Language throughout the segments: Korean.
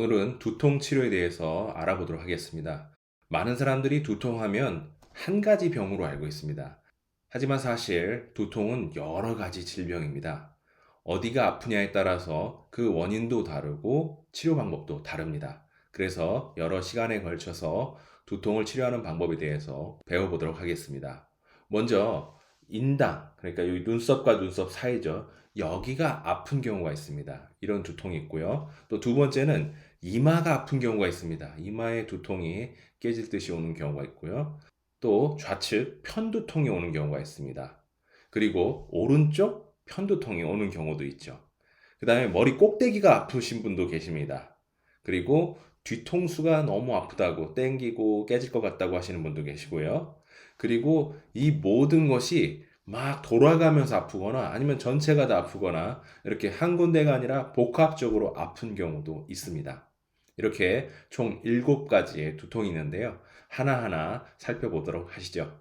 오늘은 두통 치료에 대해서 알아보도록 하겠습니다. 많은 사람들이 두통하면 한 가지 병으로 알고 있습니다. 하지만 사실 두통은 여러 가지 질병입니다. 어디가 아프냐에 따라서 그 원인도 다르고 치료 방법도 다릅니다. 그래서 여러 시간에 걸쳐서 두통을 치료하는 방법에 대해서 배워보도록 하겠습니다. 먼저 인당, 그러니까 이 눈썹과 눈썹 사이죠. 여기가 아픈 경우가 있습니다. 이런 두통이 있고요. 또 두 번째는 이마가 아픈 경우가 있습니다. 이마에 두통이 깨질 듯이 오는 경우가 있고요. 또 좌측 편두통이 오는 경우가 있습니다. 그리고 오른쪽 편두통이 오는 경우도 있죠. 그 다음에 머리 꼭대기가 아프신 분도 계십니다. 그리고 뒤통수가 너무 아프다고 땡기고 깨질 것 같다고 하시는 분도 계시고요. 그리고 이 모든 것이 막 돌아가면서 아프거나 아니면 전체가 다 아프거나 이렇게 한 군데가 아니라 복합적으로 아픈 경우도 있습니다. 이렇게 총 7가지의 두통이 있는데요. 하나하나 살펴보도록 하시죠.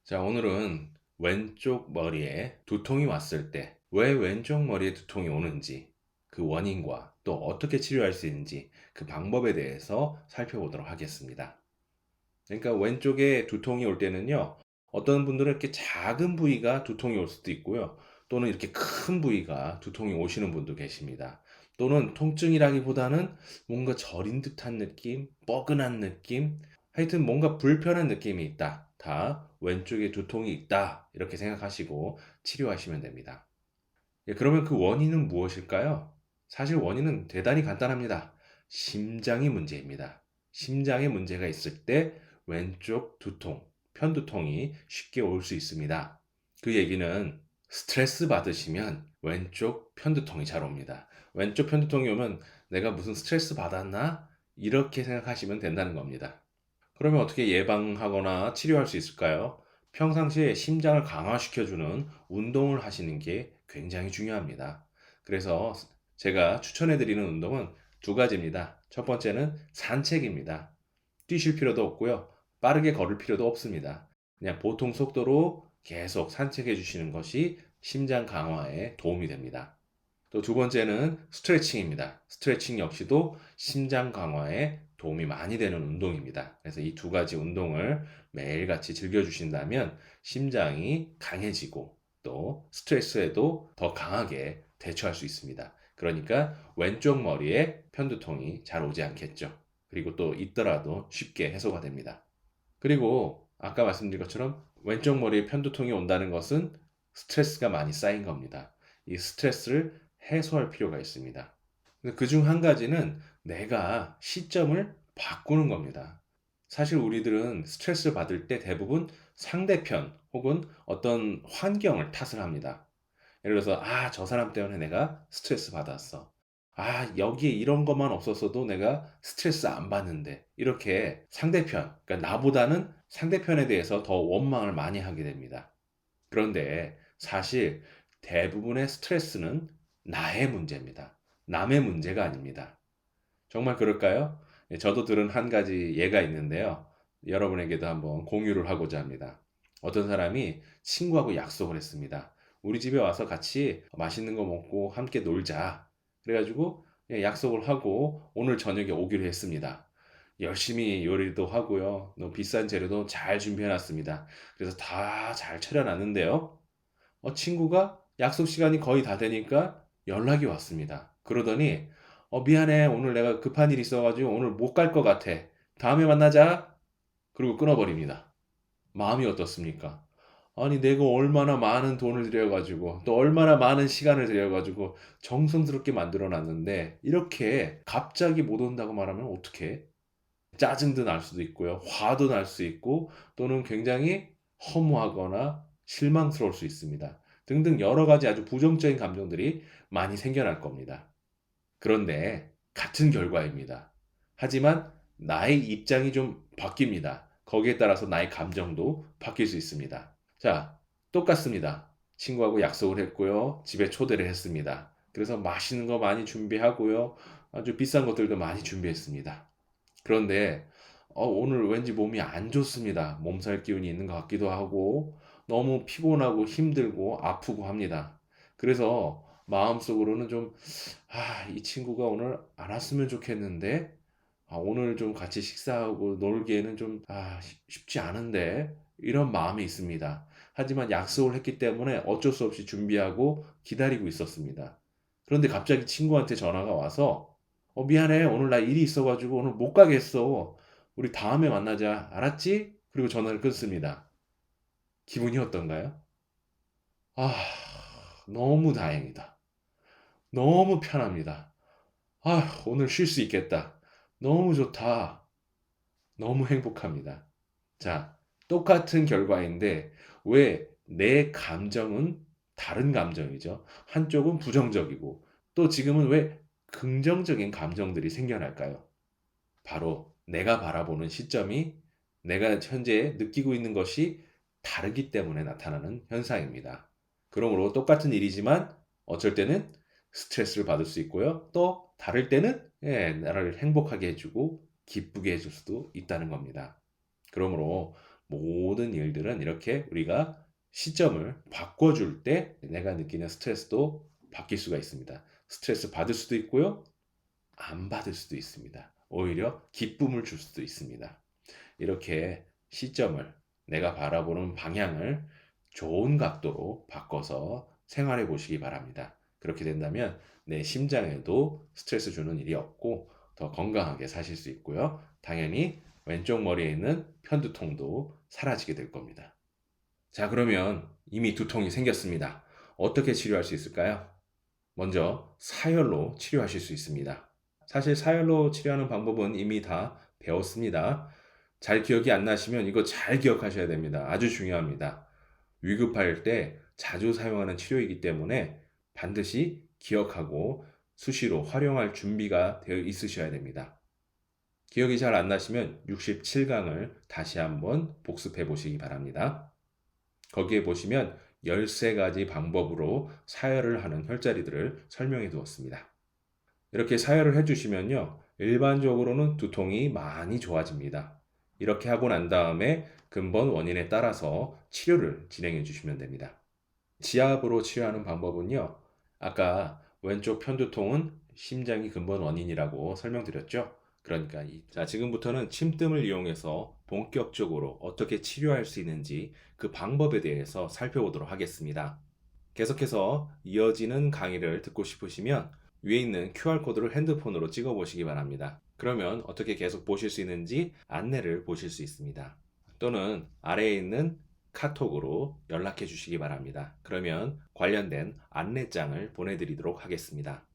자, 오늘은 왼쪽 머리에 두통이 왔을 때 왜 왼쪽 머리에 두통이 오는지, 그 원인과 또 어떻게 치료할 수 있는지 그 방법에 대해서 살펴보도록 하겠습니다. 그러니까 왼쪽에 두통이 올 때는요, 어떤 분들은 이렇게 작은 부위가 두통이 올 수도 있고요. 또는 이렇게 큰 부위가 두통이 오시는 분도 계십니다. 또는 통증이라기보다는 뭔가 저린 듯한 느낌, 뻐근한 느낌, 하여튼 뭔가 불편한 느낌이 있다. 다 왼쪽에 두통이 있다. 이렇게 생각하시고 치료하시면 됩니다. 예, 그러면 그 원인은 무엇일까요? 사실 원인은 대단히 간단합니다. 심장이 문제입니다. 심장에 문제가 있을 때 왼쪽 두통, 편두통이 쉽게 올 수 있습니다. 그 얘기는 스트레스 받으시면 왼쪽 편두통이 잘 옵니다. 왼쪽 편두통이 오면 내가 무슨 스트레스 받았나? 이렇게 생각하시면 된다는 겁니다. 그러면 어떻게 예방하거나 치료할 수 있을까요? 평상시에 심장을 강화시켜주는 운동을 하시는 게 굉장히 중요합니다. 그래서 제가 추천해드리는 운동은 2가지입니다. 첫 번째는 산책입니다. 뛰실 필요도 없고요. 빠르게 걸을 필요도 없습니다. 그냥 보통 속도로 계속 산책해 주시는 것이 심장 강화에 도움이 됩니다. 또 두 번째는 스트레칭입니다. 스트레칭 역시도 심장 강화에 도움이 많이 되는 운동입니다. 그래서 이 2가지 운동을 매일같이 즐겨주신다면 심장이 강해지고 또 스트레스에도 더 강하게 대처할 수 있습니다. 그러니까 왼쪽 머리에 편두통이 잘 오지 않겠죠. 그리고 또 있더라도 쉽게 해소가 됩니다. 그리고 아까 말씀드린 것처럼 왼쪽 머리에 편두통이 온다는 것은 스트레스가 많이 쌓인 겁니다. 이 스트레스를 해소할 필요가 있습니다. 그중 한 가지는 내가 시점을 바꾸는 겁니다. 사실 우리들은 스트레스를 받을 때 대부분 상대편 혹은 어떤 환경을 탓을 합니다. 예를 들어서, 저 사람 때문에 내가 스트레스 받았어. 여기에 이런 것만 없었어도 내가 스트레스 안 받는데. 이렇게 상대편, 그러니까 나보다는 상대편에 대해서 더 원망을 많이 하게 됩니다. 그런데 사실 대부분의 스트레스는 나의 문제입니다. 남의 문제가 아닙니다. 정말 그럴까요? 예, 저도 들은 한 가지 예가 있는데요. 여러분에게도 한번 공유를 하고자 합니다. 어떤 사람이 친구하고 약속을 했습니다. 우리 집에 와서 같이 맛있는 거 먹고 함께 놀자. 그래가지고 예, 약속을 하고 오늘 저녁에 오기로 했습니다. 열심히 요리도 하고요. 너무 비싼 재료도 잘 준비해놨습니다. 그래서 다 잘 차려놨는데요. 친구가 약속 시간이 거의 다 되니까 연락이 왔습니다. 그러더니 미안해. 오늘 내가 급한 일이 있어가지고 오늘 못 갈 것 같아. 다음에 만나자. 그리고 끊어버립니다. 마음이 어떻습니까? 아니, 내가 얼마나 많은 돈을 들여가지고, 또 얼마나 많은 시간을 들여가지고, 정성스럽게 만들어 놨는데, 이렇게 갑자기 못 온다고 말하면 어떡해? 짜증도 날 수도 있고요. 화도 날 수 있고, 또는 굉장히 허무하거나 실망스러울 수 있습니다. 등등 여러 가지 아주 부정적인 감정들이 많이 생겨날 겁니다. 그런데 같은 결과입니다. 하지만 나의 입장이 좀 바뀝니다. 거기에 따라서 나의 감정도 바뀔 수 있습니다. 자, 똑같습니다. 친구하고 약속을 했고요. 집에 초대를 했습니다. 그래서 맛있는 거 많이 준비하고요. 아주 비싼 것들도 많이 준비했습니다. 그런데 오늘 왠지 몸이 안 좋습니다. 몸살 기운이 있는 것 같기도 하고 너무 피곤하고 힘들고 아프고 합니다. 그래서 마음속으로는 좀, 이 친구가 오늘 안 왔으면 좋겠는데, 오늘 좀 같이 식사하고 놀기에는 좀, 쉽지 않은데, 이런 마음이 있습니다. 하지만 약속을 했기 때문에 어쩔 수 없이 준비하고 기다리고 있었습니다. 그런데 갑자기 친구한테 전화가 와서, 미안해. 오늘 나 일이 있어가지고 오늘 못 가겠어. 우리 다음에 만나자. 알았지? 그리고 전화를 끊습니다. 기분이 어떤가요? 아, 너무 다행이다. 너무 편합니다. 오늘 쉴 수 있겠다. 너무 좋다. 너무 행복합니다. 자, 똑같은 결과인데 왜 내 감정은 다른 감정이죠? 한쪽은 부정적이고 또 지금은 왜 긍정적인 감정들이 생겨날까요? 바로 내가 바라보는 시점이 내가 현재 느끼고 있는 것이 다르기 때문에 나타나는 현상입니다. 그러므로 똑같은 일이지만 어쩔 때는 스트레스를 받을 수 있고요. 또 다를 때는 나를 행복하게 해주고 기쁘게 해줄 수도 있다는 겁니다. 그러므로 모든 일들은 이렇게 우리가 시점을 바꿔줄 때 내가 느끼는 스트레스도 바뀔 수가 있습니다. 스트레스 받을 수도 있고요. 안 받을 수도 있습니다. 오히려 기쁨을 줄 수도 있습니다. 이렇게 시점을 내가 바라보는 방향을 좋은 각도로 바꿔서 생활해 보시기 바랍니다. 그렇게 된다면 내 심장에도 스트레스 주는 일이 없고 더 건강하게 사실 수 있고요. 당연히 왼쪽 머리에 있는 편두통도 사라지게 될 겁니다. 자, 그러면 이미 두통이 생겼습니다. 어떻게 치료할 수 있을까요? 먼저 사열로 치료하실 수 있습니다. 사실 사열로 치료하는 방법은 이미 다 배웠습니다. 잘 기억이 안 나시면 이거 잘 기억하셔야 됩니다. 아주 중요합니다. 위급할 때 자주 사용하는 치료이기 때문에 반드시 기억하고 수시로 활용할 준비가 되어 있으셔야 됩니다. 기억이 잘 안 나시면 67강을 다시 한번 복습해 보시기 바랍니다. 거기에 보시면 13가지 방법으로 사열을 하는 혈자리들을 설명해 두었습니다. 이렇게 사열을 해주시면요, 일반적으로는 두통이 많이 좋아집니다. 이렇게 하고 난 다음에 근본 원인에 따라서 치료를 진행해 주시면 됩니다. 지압으로 치료하는 방법은요, 아까 왼쪽 편두통은 심장이 근본 원인이라고 설명드렸죠. 그러니까 자, 지금부터는 침뜸을 이용해서 본격적으로 어떻게 치료할 수 있는지 그 방법에 대해서 살펴보도록 하겠습니다. 계속해서 이어지는 강의를 듣고 싶으시면 위에 있는 QR코드를 핸드폰으로 찍어 보시기 바랍니다. 그러면 어떻게 계속 보실 수 있는지 안내를 보실 수 있습니다. 또는 아래에 있는 카톡으로 연락해 주시기 바랍니다. 그러면 관련된 안내장을 보내드리도록 하겠습니다.